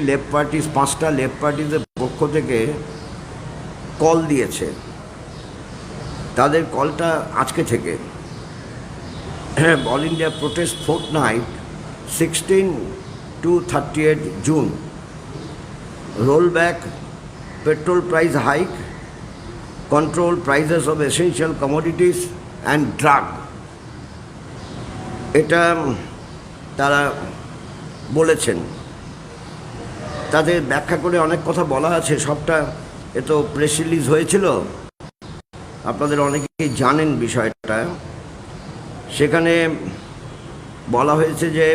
Left parties, 5টা left পার্টিসের পক্ষ থেকে কল দিয়েছে। তাদের কলটা আজকে থেকে, all India protest fortnight 16 to 30 June, roll back petrol price hike, control prices of essential commodities and drug, এটা তারা বলেছেন। তাদের ব্যাখ্যা করে অনেক কথা বলা আছে, সবটা এ তো প্রেস রিলিজ হয়েছিল, আপনাদের অনেকেই জানেন বিষয়টা। সেখানে বলা হয়েছে যে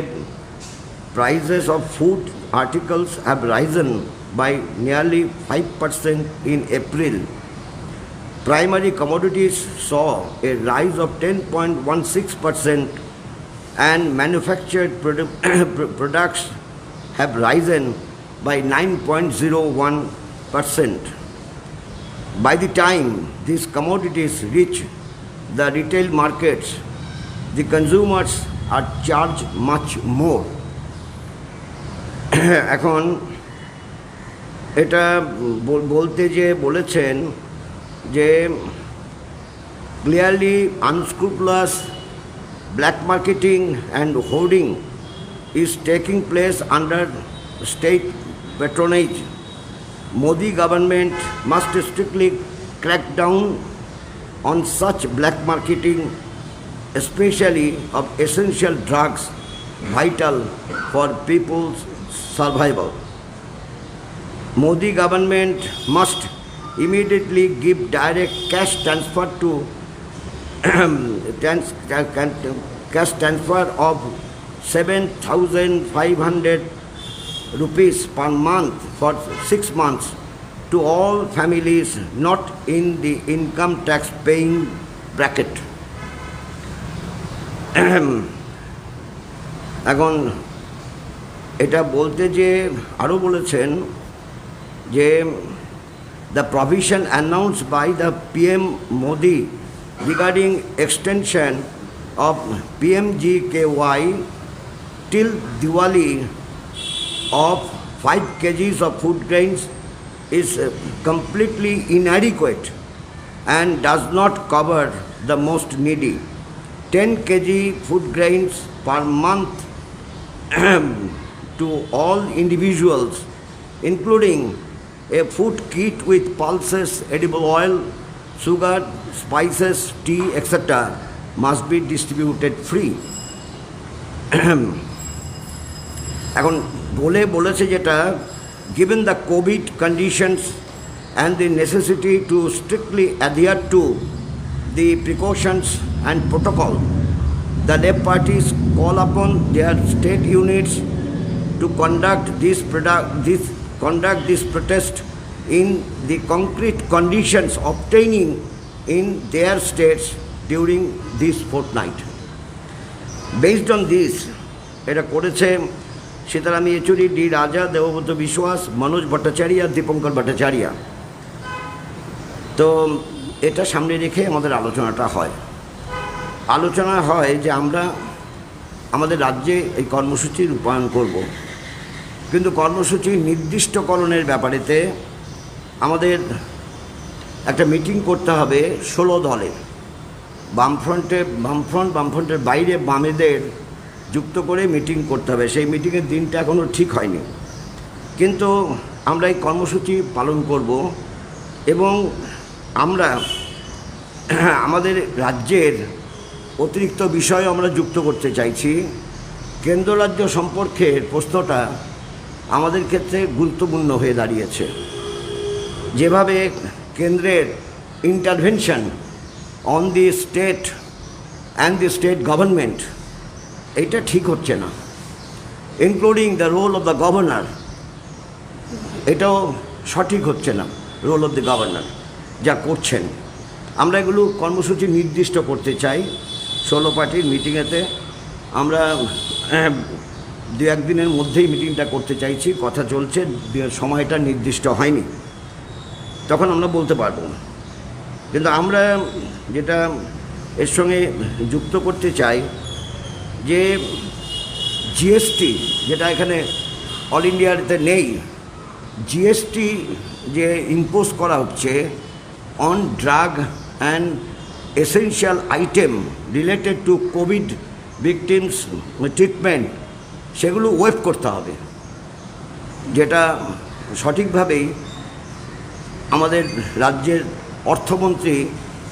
prices of food articles have risen by nearly 5% in April. Primary commodities saw a rise of 10.16% and manufactured products have risen by 9.01%. By the time these commodities reach the retail markets, the consumers are charged much more. এখন এটা বলতে যে বলেছেন যে clearly আনস্ক্রুপুলাস black marketing and hoarding is taking place under state patronage. Modi government must strictly crack down on such black marketing, especially of essential drugs vital for people's survival. Modi government must immediately give direct cash transfer to cash transfer of 7,500 rupees per month for 6 months to all families not in the income tax paying bracket. এখন এটা বলতে যে আরও বলেছেন যে the provision announced by the PM Modi regarding extension of PMGKY till Diwali of 5 kgs of food grains is completely inadequate and does not cover the most needy. 10 kg food grains per month to all individuals, including a food kit with pulses, edible oil, sugar, spices, tea, etc., must be distributed free. এখন বলেছে যেটা, given the COVID conditions and the necessity to strictly adhere to the precautions and protocol, the left parties call upon their state units to conduct this protest in the concrete conditions obtaining in their states during this fortnight. Based on this, এটা করেছে Sitaram Yechury, D রাজা, দেবব্রত বিশ্বাস, মনোজ ভট্টাচার্য, দীপঙ্কর ভট্টাচার্য। তো এটা সামনে রেখে আমাদের আলোচনা হয় যে আমরা আমাদের রাজ্যে এই কর্মসূচি রূপায়ণ করব, কিন্তু কর্মসূচি নির্দিষ্টকরণের ব্যাপারেতে আমাদের একটা মিটিং করতে হবে 16 দলে, বামফ্রন্টের বাইরে বামেদের যুক্ত করে মিটিং করতে হবে। সেই মিটিংয়ের দিনটা এখনও ঠিক হয়নি, কিন্তু আমরা এই কর্মসূচি পালন করব এবং আমরা আমাদের রাজ্যের অতিরিক্ত বিষয় আমরা যুক্ত করতে চাইছি। কেন্দ্র রাজ্য সম্পর্কের প্রশ্নটা আমাদের ক্ষেত্রে গুরুত্বপূর্ণ হয়ে দাঁড়িয়েছে। যেভাবে কেন্দ্রের intervention on the state and the state government, এইটা ঠিক হচ্ছে না, including the role of the governor, এটাও সঠিক হচ্ছে না। রোল অফ দ্য গভর্নর যা করছেন, আমরা এগুলো কর্মসূচি নির্দিষ্ট করতে চাই। 16 পার্টির মিটিংয়েতে আমরা 2-1 দিনের মধ্যেই মিটিংটা করতে চাইছি, কথা চলছে, সময়টা নির্দিষ্ট হয়নি, তখন আমরা বলতে পারবো। কিন্তু আমরা যেটা এর সঙ্গে যুক্ত করতে চাই যে জিএসটি, যেটা এখানে অল ইন্ডিয়াতে নেই, জিএসটি যে ইম্পোজ করা হচ্ছে on drug and essential item related to Covid victims treatment, সেগুলো ওয়েভ করতে হবে, যেটা সঠিকভাবেই আমাদের রাজ্যের অর্থমন্ত্রী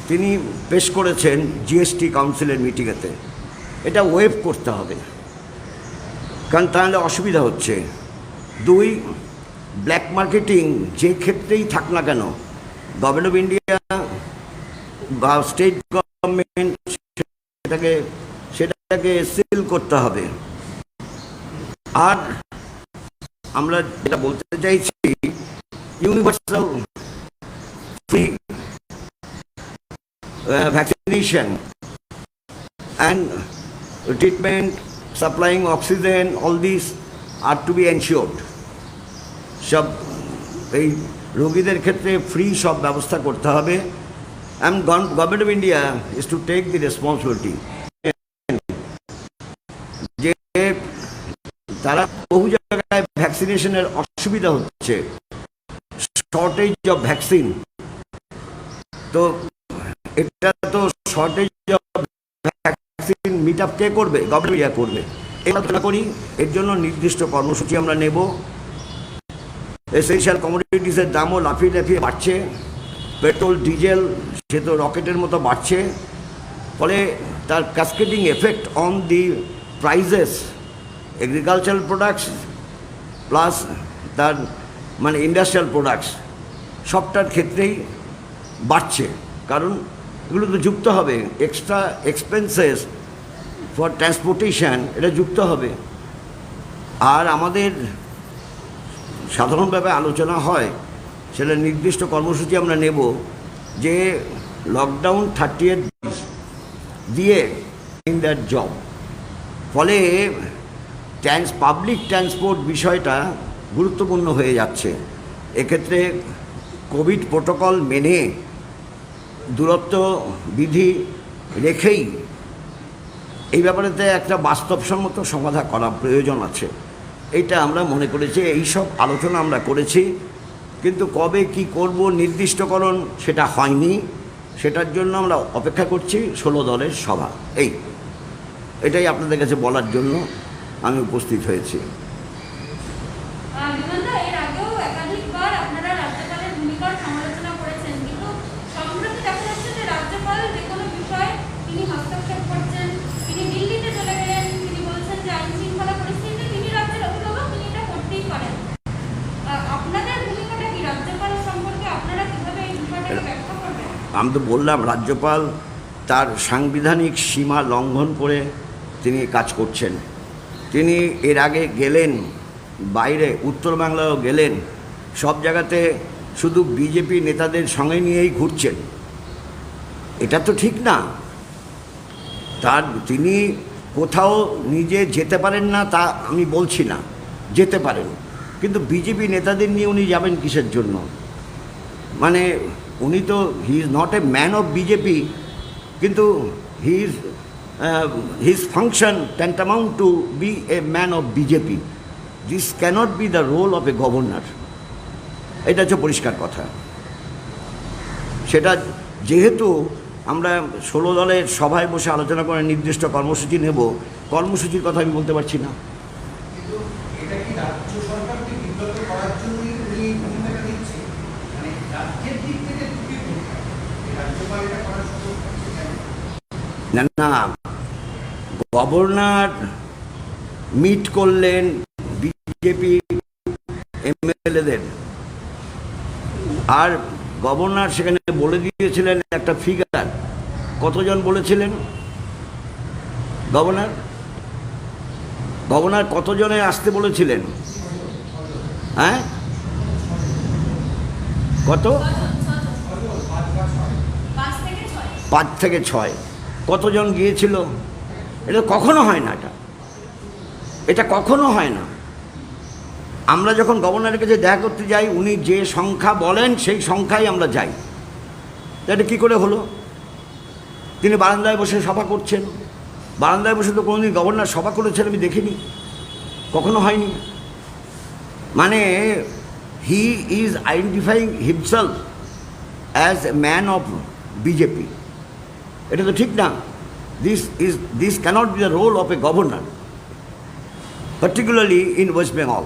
তিনি পেশ করেছেন জিএসটি কাউন্সিলের মিটিংয়েতে। এটা ওয়েভ করতে হবে, কারণ তাহলে অসুবিধা হচ্ছে। 2, ব্ল্যাক মার্কেটিং যে ক্ষেত্রেই থাক না কেন, গভর্নমেন্ট অফ ইন্ডিয়া বা স্টেট গভর্নমেন্ট সেটাকে সিল করতে হবে। আর আমরা যেটা বলতে চাইছি, universal free vaccination and treatment, supplying oxygen, all these are to be ensured. সব এই রোগীদের ক্ষেত্রে ফ্রি সব ব্যবস্থা করতে হবে, and government of India is to take the responsibility. যে তারা বহু জায়গায় ভ্যাকসিনেশনের অসুবিধা হচ্ছে, শর্টেজ অফ ভ্যাকসিন, তো এটা তো shortage of vaccine meet up কে করবে? গভর্নমেন্ট করবে। আলোচনা করি, এর জন্য নির্দিষ্ট কর্মসূচি আমরা নেব। এসেনশিয়াল কমোডিটিসের দামও লাফিয়ে লাফিয়ে বাড়ছে, পেট্রোল ডিজেল সে তো রকেটের মতো বাড়ছে, ফলে তার cascading effect on the prices, agricultural products plus তার মানে ইন্ডাস্ট্রিয়াল প্রোডাক্টস সবটার ক্ষেত্রেই বাড়ছে, কারণ এগুলো তো যুক্ত হবে, এক্সট্রা এক্সপেন্সেস ফর ট্রান্সপোর্টেশন এটা যুক্ত হবে। আর আমাদের সাধারণভাবে আলোচনা হয়, সেটা নির্দিষ্ট কর্মসূচি আমরা নেব যে লকডাউন 38 দিয়ে ইন দ্যাট জব, ফলে পাবলিক ট্রান্সপোর্ট বিষয়টা গুরুত্বপূর্ণ হয়ে যাচ্ছে। এক্ষেত্রে কোভিড প্রোটোকল মেনে দূরত্ব বিধি রেখেই এই ব্যাপারেতে একটা বাস্তবসম্মত সমাধান করা প্রয়োজন আছে। এইটা আমরা মনে করেছি, এইসব আলোচনা আমরা করেছি, কিন্তু কবে কি করব নির্দিষ্টকরণ সেটা হয়নি। সেটার জন্য আমরা অপেক্ষা করছি 16 দলের সভা। এটাই আপনাদের কাছে বলার জন্য আমি উপস্থিত হয়েছি। আমি তো বললাম, রাজ্যপাল তার সাংবিধানিক সীমা লঙ্ঘন করে তিনি কাজ করছেন। তিনি এর আগে গেলেন বাইরে, উত্তরবাংলায়ও গেলেন, সব জায়গাতে শুধু বিজেপি নেতাদের সঙ্গে নিয়েই ঘুরছেন। এটা তো ঠিক না। তিনি কোথাও নিজে যেতে পারেন না তা আমি বলছি না, যেতে পারেন, কিন্তু বিজেপি নেতাদের নিয়ে উনি যাবেন কিসের জন্য? মানে উনি তো he is not a man of BJP, কিন্তু his function tantamount to be a man of BJP. This cannot be the role of a governor. এটা হচ্ছে পরিষ্কার কথা। সেটা যেহেতু আমরা 16 দলের সভায় বসে আলোচনা করে নির্দিষ্ট কর্মসূচি নেব, কর্মসূচির কথা আমি বলতে পারছি না। না না, গভর্নর মিট করলেন বিজেপি এমএলএদের, আর গভর্নর সেখানে বলে দিয়েছিলেন একটা ফিগার। কতজন বলেছিলেন গভর্নর কতজনে আসতে বলেছিলেন? হ্যাঁ, কত? 5 থেকে 6। কতজন গিয়েছিল? এটা কখনো হয় না, এটা কখনো হয় না। আমরা যখন গভর্নরের কাছে দেখা করতে যাই, উনি যে সংখ্যা বলেন সেই সংখ্যায় আমরা যাই। এটা কী করে হলো? তিনি বারান্দায় বসে সভা করছেন। বারান্দায় বসে তো কোনোদিন গভর্নর সভা করেছেন আমি দেখিনি, কখনো হয়নি। মানে he is identifying himself as a man of BJP. এটা তো ঠিক না। This cannot be the role of a governor, particularly in West Bengal.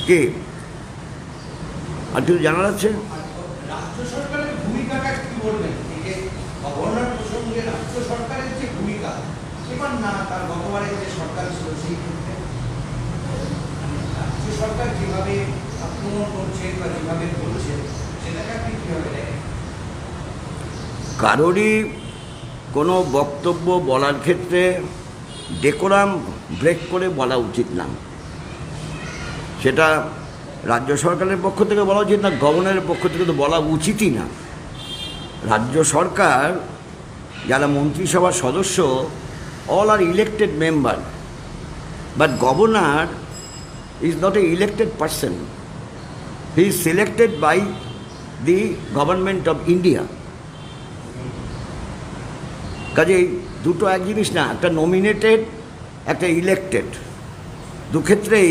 কে আর কিছু জানার আছে? রাজ্য সরকারের ভূমিকাটা কি বলবেন? গভর্নর প্রসঙ্গে রাজ্য সরকারের যে ভূমিকা, এবার না তার গতবারের যে সরকার ছিল সেই ক্ষেত্রে রাজ্য সরকার যেভাবে আক্রমণ করছে বা যেভাবে বলছে সেটাকে আপনি কীভাবে দেখেন? কারোরই কোনো বক্তব্য বলার ক্ষেত্রে ডেকোরাম ব্রেক করে বলা উচিত না। সেটা রাজ্য সরকারের পক্ষ থেকে বলা উচিত না, গভর্নরের পক্ষ থেকে তো বলা উচিতই না। রাজ্য সরকার যারা মন্ত্রিসভার সদস্য, all are elected member, but governor is not a elected person, he is selected by the government of India. কাজেই দুটো এক জিনিস না, একটা নমিনেটেড, একটা ইলেক্টেড, দুক্ষেত্রেই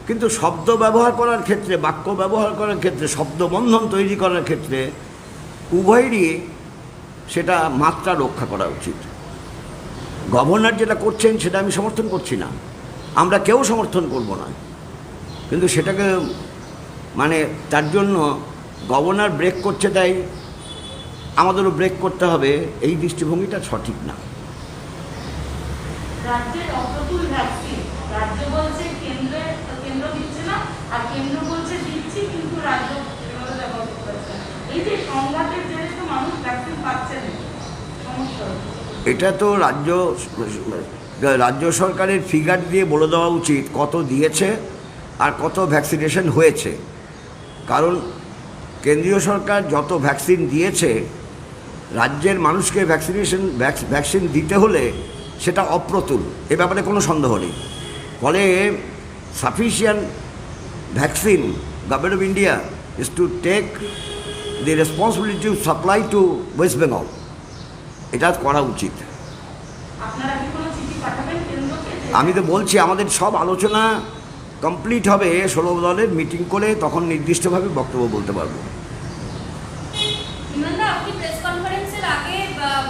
কিন্তু শব্দ ব্যবহার করার ক্ষেত্রে, বাক্য ব্যবহার করার ক্ষেত্রে, শব্দবন্ধন তৈরি করার ক্ষেত্রে উভয়েরই সেটা মাত্রা রক্ষা করা উচিত। গভর্নর যেটা করছেন সেটা আমি সমর্থন করছি না, আমরা কেউ সমর্থন করব না, কিন্তু সেটাকে মানে তার জন্য গভর্নর ব্রেক করছে তাই আমাদেরও ব্রেক করতে হবে, এই দৃষ্টিভঙ্গিটা সঠিক না। রাজ্যের অপ্রতুল ভ্যাকসিন, রাজ্য বলছে কেন্দ্র দিচ্ছে না, আর কেন্দ্র বলছে দিচ্ছি, কিন্তু রাজ্য ব্যবহার করছে না। এই যে সংঘাতের জেরে তো মানুষ ভ্যাকসিন পাচ্ছে না, সমস্যা। এটা তো রাজ্য সরকারের ফিগার দিয়ে বলে দেওয়া উচিত কত দিয়েছে আর কত ভ্যাকসিনেশন হয়েছে। কারণ কেন্দ্রীয় সরকার যত ভ্যাকসিন দিয়েছে, রাজ্যের মানুষকে ভ্যাকসিন দিতে হলে সেটা অপ্রতুল, এ ব্যাপারে কোনো সন্দেহ নেই। ফলে sufficient vaccine government of India is to take the responsibility to supply to West Bengal, এটা করা উচিত। আপনারা কি কোনো চিঠি পাঠাবেন কেন্দ্রকে? আমি তো বলছি আমাদের সব আলোচনা কমপ্লিট হবে, 16 দলের মিটিং করে, তখন নির্দিষ্টভাবে বক্তব্য বলতে পারবো। আপনি প্রেস কনফারেন্সের আগে,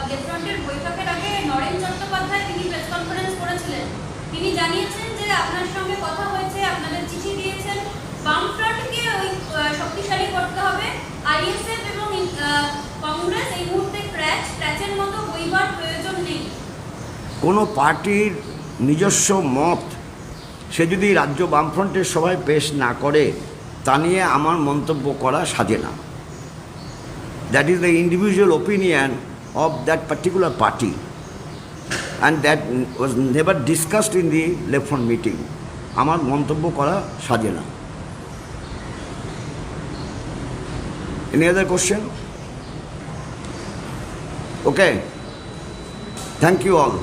লেফটেন্যান্টের বৈঠকের আগে নরেন চট্টোপাধ্যায় তিনি প্রেস কনফারেন্স করেছিলেন। তিনি জানিয়েছেন যে আপনার সঙ্গে কথা হয়েছে, আপনাদের চিঠি দিয়েছেন, বামফ্রন্টকে ওই শক্তিশালী করতে হবে, আইএসএফ এবং কংগ্রেস এই মুহূর্তে ক্র্যাচের মতো বইবার প্রয়োজন নেই। কোনো পার্টির নিজস্ব মত সে যদি রাজ্য বামফ্রন্টের সভায় পেশ না করে, তা নিয়ে আমার মন্তব্য করা সাজে না। That is the individual opinion of that particular party, and that was never discussed in the left front meeting. আমার মন্তব্য করা সাজে না। Any other question? Okay. Thank you all.